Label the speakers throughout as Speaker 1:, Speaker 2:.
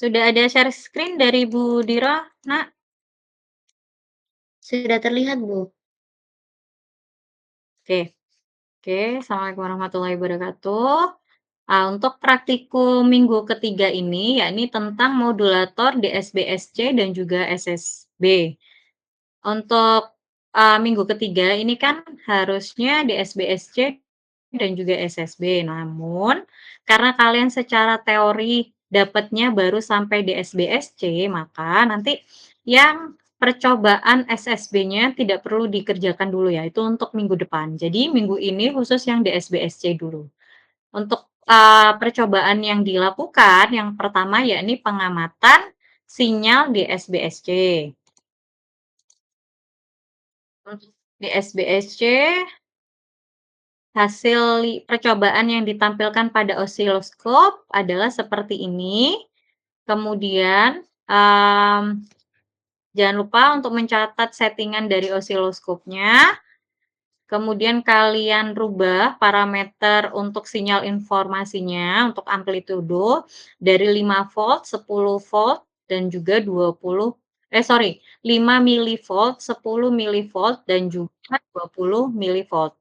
Speaker 1: Sudah ada share screen dari Bu Dira, Nak?
Speaker 2: Sudah terlihat, Bu.
Speaker 1: Oke. Oke, Assalamualaikum warahmatullahi wabarakatuh. Untuk praktikum minggu ketiga ini, yakni tentang modulator DSB-SC dan juga SSB. Untuk, minggu ketiga ini kan harusnya DSB-SC dan juga SSB. Namun, karena kalian secara teori dapatnya baru sampai DSB-SC, maka nanti yang percobaan SSB-nya tidak perlu dikerjakan dulu ya, itu untuk minggu depan. Jadi minggu ini khusus yang DSB-SC dulu. Untuk, percobaan yang dilakukan, yang pertama yakni pengamatan sinyal DSB-SC. Untuk DSB-SC, hasil percobaan yang ditampilkan pada osiloskop adalah seperti ini. Kemudian, jangan lupa untuk mencatat settingan dari osiloskopnya. Kemudian kalian rubah parameter untuk sinyal informasinya, untuk amplitudo dari 5 volt, 10 volt, dan juga 5 milivolt, 10 milivolt, dan juga 20 milivolt.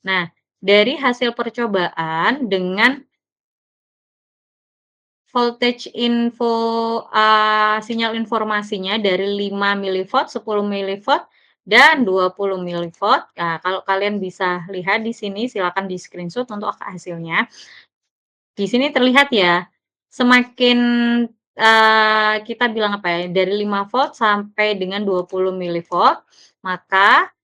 Speaker 1: Nah, dari hasil percobaan dengan voltage info, sinyal informasinya dari 5 milivolt, 10 milivolt, dan 20 milivolt. Nah, kalau kalian bisa lihat di sini, silakan di-screenshot untuk hasilnya. Di sini terlihat ya, semakin, kita bilang apa ya, dari 5 volt sampai dengan 20 milivolt, maka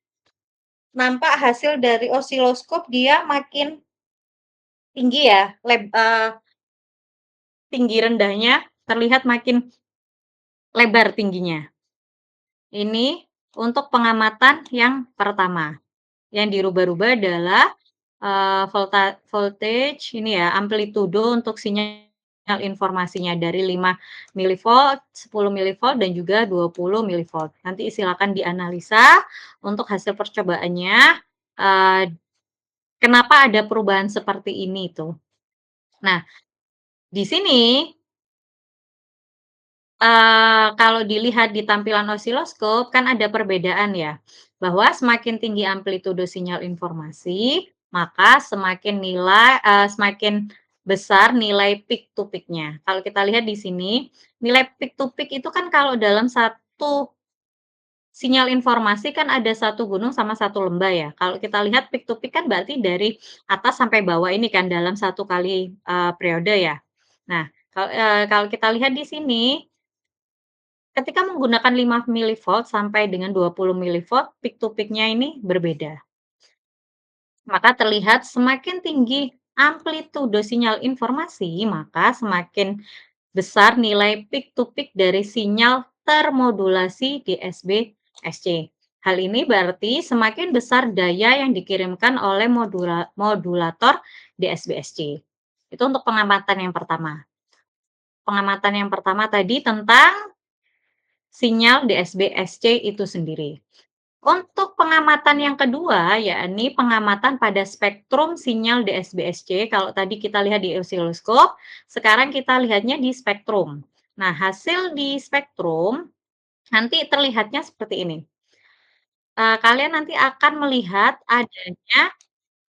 Speaker 1: nampak hasil dari osiloskop dia makin tinggi ya, tinggi rendahnya terlihat makin lebar tingginya. Ini untuk pengamatan yang pertama. Yang dirubah-rubah adalah, voltage ini ya, amplitudo untuk sinyal informasinya dari 5 milivolt, 10 milivolt, dan juga 20 milivolt. Nanti silakan dianalisa untuk hasil percobaannya, eee, kenapa ada perubahan seperti ini tuh. Nah, di sini kalau dilihat di tampilan osiloskop kan ada perbedaan ya, bahwa semakin tinggi amplitudo sinyal informasi, maka semakin besar nilai peak to peak-nya. Kalau kita lihat di sini, nilai peak to peak itu kan kalau dalam satu sinyal informasi kan ada satu gunung sama satu lembah ya. Kalau kita lihat peak to peak kan berarti dari atas sampai bawah ini kan dalam satu kali, periode ya. Nah, kalau kita lihat di sini, ketika menggunakan 5 milivolt sampai dengan 20 milivolt, peak to peak-nya ini berbeda. Maka terlihat semakin tinggi amplitudo sinyal informasi, maka semakin besar nilai peak to peak dari sinyal termodulasi DSB-SC. Hal ini berarti semakin besar daya yang dikirimkan oleh modulator DSB-SC. Itu untuk pengamatan yang pertama. Pengamatan yang pertama tadi tentang sinyal DSB-SC itu sendiri. Untuk pengamatan yang kedua, yakni pengamatan pada spektrum sinyal DSB-SC. Kalau tadi kita lihat di osiloskop, sekarang kita lihatnya di spektrum. Nah, hasil di spektrum nanti terlihatnya seperti ini. Kalian nanti akan melihat adanya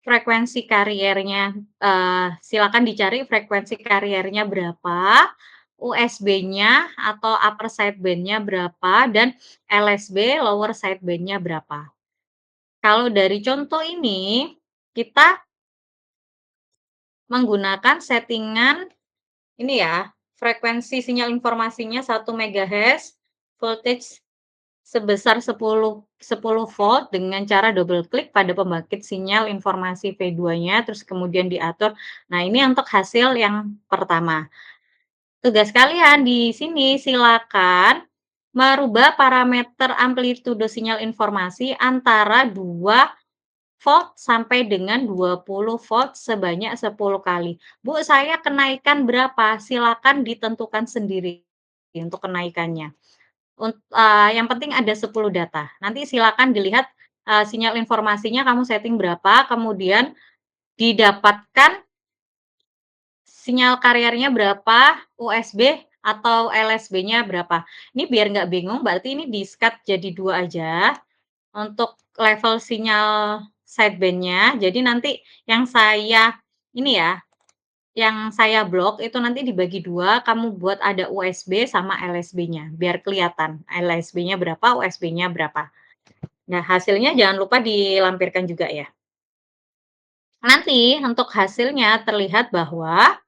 Speaker 1: frekuensi kariernya, silakan dicari frekuensi kariernya berapa, USB-nya atau upper sideband-nya berapa, dan LSB lower sideband-nya berapa. Kalau dari contoh ini, kita menggunakan settingan ini ya, frekuensi sinyal informasinya 1 MHz, voltage sebesar 10 volt dengan cara double klik pada pembangkit sinyal informasi V2-nya, terus kemudian diatur. Nah, ini untuk hasil yang pertama. Tugas kalian di sini silakan merubah parameter amplitudo sinyal informasi antara 2 volt sampai dengan 20 volt sebanyak 10 kali. Bu, saya kenaikan berapa? Silakan ditentukan sendiri untuk kenaikannya. Yang penting ada 10 data. Nanti silakan dilihat, sinyal informasinya kamu setting berapa, kemudian didapatkan sinyal kariernya berapa, USB atau LSB-nya berapa. Ini biar nggak bingung, berarti ini di-cut jadi 2 aja, untuk level sinyal sideband-nya. Jadi nanti yang saya ini ya, yang saya blok itu nanti dibagi 2, kamu buat ada USB sama LSB-nya, biar kelihatan LSB-nya berapa, USB-nya berapa. Nah, hasilnya jangan lupa dilampirkan juga ya. Nanti untuk hasilnya terlihat bahwa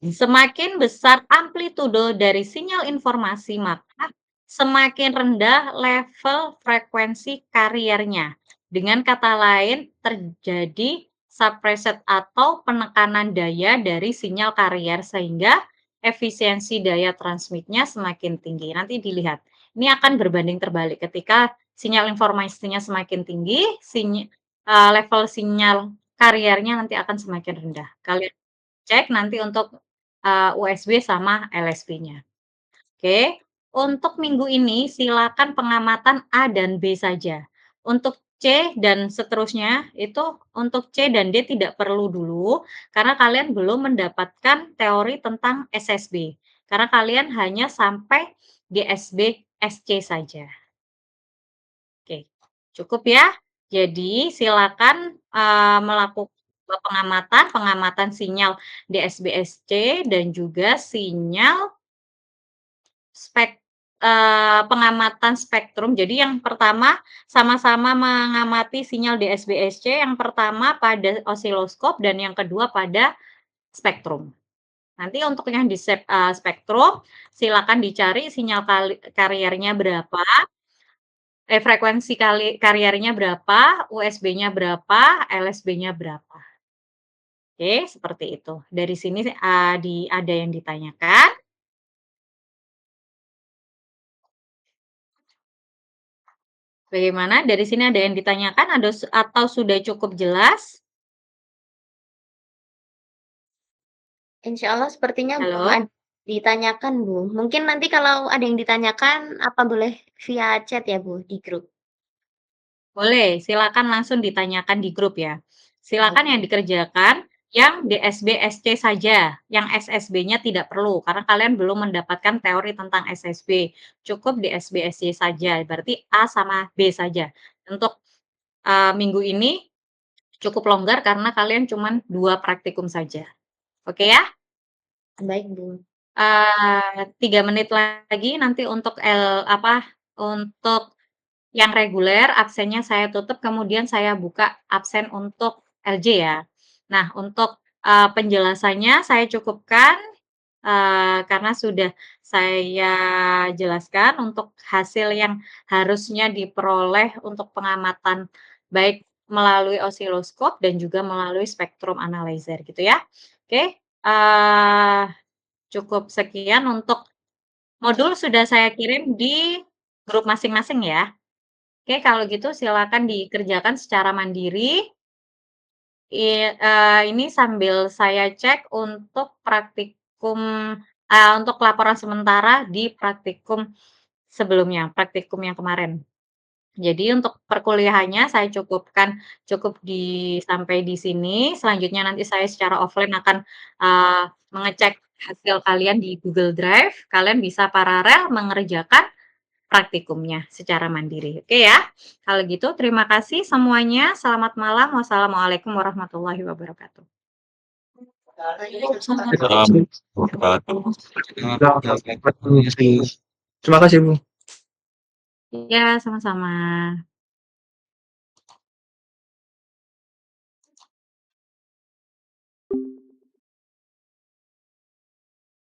Speaker 1: semakin besar amplitudo dari sinyal informasi, maka semakin rendah level frekuensi kariernya. Dengan kata lain, terjadi suppressed atau penekanan daya dari sinyal karier sehingga efisiensi daya transmitnya semakin tinggi. Nanti dilihat. Ini akan berbanding terbalik ketika sinyal informasinya semakin tinggi, level sinyal kariernya nanti akan semakin rendah. Kalian cek nanti untuk, USB sama LSB-nya. Oke, untuk minggu ini silakan pengamatan A dan B saja. Untuk C dan seterusnya itu untuk C dan D tidak perlu dulu, karena kalian belum mendapatkan teori tentang SSB. Karena kalian hanya sampai GSB SC saja. Oke, cukup ya. Jadi silakan, melakukan pengamatan sinyal DSB-SC dan juga sinyal pengamatan spektrum. Jadi yang pertama sama-sama mengamati sinyal DSB-SC, yang pertama pada osiloskop dan yang kedua pada spektrum. Nanti untuk yang di spektrum silakan dicari sinyal kariernya berapa, frekuensi kariernya berapa, USB-nya berapa, LSB-nya berapa. Oke, seperti itu. Dari sini, ada yang ditanyakan? Bagaimana? Dari sini ada yang ditanyakan atau sudah cukup jelas?
Speaker 2: Insya Allah sepertinya belum
Speaker 1: Halo?
Speaker 2: ditanyakan, Bu. Mungkin nanti kalau ada yang ditanyakan, apa boleh via chat ya, Bu, di grup?
Speaker 1: Boleh, silakan langsung ditanyakan di grup ya. Silakan yang
Speaker 2: Oke.
Speaker 1: dikerjakan yang DSB-SC saja, yang SSB-nya tidak perlu karena kalian belum mendapatkan teori tentang SSB. Cukup DSB-SC saja, berarti A sama B saja. Untuk, minggu ini cukup longgar karena kalian cuma 2 praktikum saja. Oke ya?
Speaker 2: Baik, Bu.
Speaker 1: 3 menit lagi nanti untuk untuk yang reguler absennya saya tutup, kemudian saya buka absen untuk LJ ya. Nah, untuk, penjelasannya saya cukupkan, karena sudah saya jelaskan untuk hasil yang harusnya diperoleh untuk pengamatan baik melalui osiloskop dan juga melalui spektrum analyzer gitu ya. Oke, cukup sekian untuk modul sudah saya kirim di grup masing-masing ya. Oke, kalau gitu silakan dikerjakan secara mandiri. Ini sambil saya cek untuk untuk laporan sementara di praktikum sebelumnya, praktikum yang kemarin. Jadi untuk perkuliahannya saya cukup sampai di sini, selanjutnya nanti saya secara offline akan, mengecek hasil kalian di Google Drive, kalian bisa paralel mengerjakan praktikumnya secara mandiri, oke ya? Kalau gitu terima kasih semuanya, selamat malam, wassalamualaikum warahmatullahi wabarakatuh.
Speaker 2: Waalaikumsalam.
Speaker 3: Terima kasih, Bu.
Speaker 1: Iya, sama-sama.